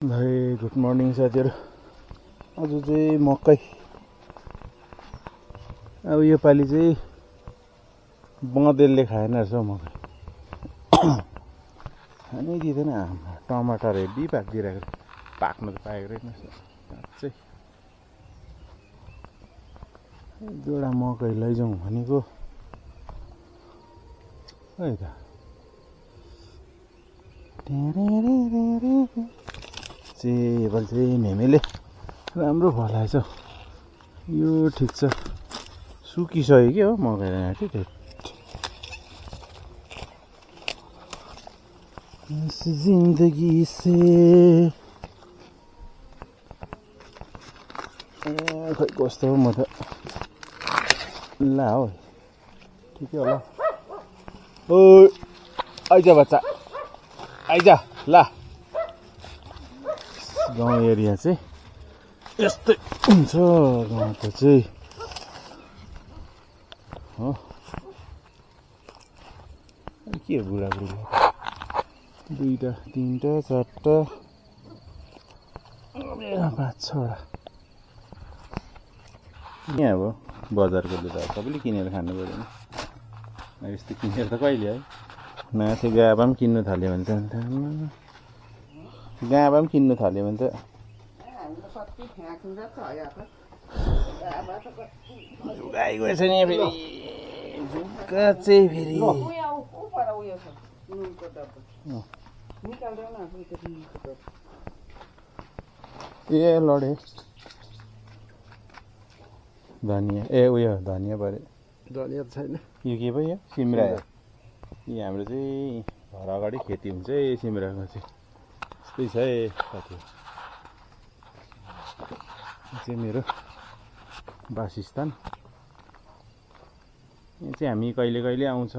भाइ good morning साथीहरू। आज चाहिँ मकै अब यो पालि चाहिँ बँदेलले खाएन रहेछ हौ मकै। खानै दिँदैन। टमाटर हेभी पाकिदिइरहेको पाक्नु त पाएको रहेन साँच्चै। एक दुईवटा मकै लैजाउँ भनेको है त। योपालि चाहिँ मेमेले राम्रो फलाएछ हौ। यो ठिक छ, सुकिसक्यो क्या हो मकै ठिक। इस जिंदगी से खै कस्तो हो म त ला हो ठिकै होला। ओ आइज बच्चा आइज ला। गाउँ एरिया चाहिँ यस्तै हुन्छ। गाउँ त चाहिँ हो के हो बुढाबुढी दुईवटा तिनवटा चारवटा पाँच छवटा यहाँ अब बजारको लुगा सबैले किनेर खानु पऱ्यो नि। यस्तो किनेर त कहिले है। माथि गाबा पनि किन्नु थाल्यो भने त गाबा पनि किन्नु थाल्यो भने त गाई गएछ नि फेरि जुगा चाहिँ फेरि ए लडे धनिया ए उयो धनिया पऱ्यो। धनिया छैन यो के भयो सिमरा हो। यहाँ हाम्रो चाहिँ घर अगाडि खेती हुन्छ है सिमराको चाहिँ यस्तै छ है साथी। यो चाहिँ मेरो वासस्थान। यहाँ चाहिँ हामी कहिले कहिले आउँछ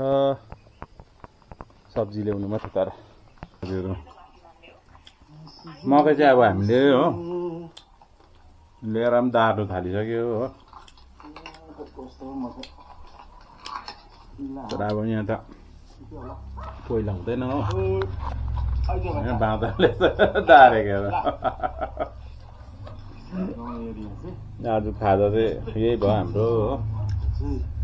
सब्जी ल्याउनु मात्र। तर हजुर मकै चाहिँ अब हामीले हो लिएर पनि दार्नु थालिसक्यो हो। तर अब यहाँ त पहिला हुँदैन हो। यहाँ बाँदरले दारेको आज खाजा चाहिँ यही भयो हाम्रो हो।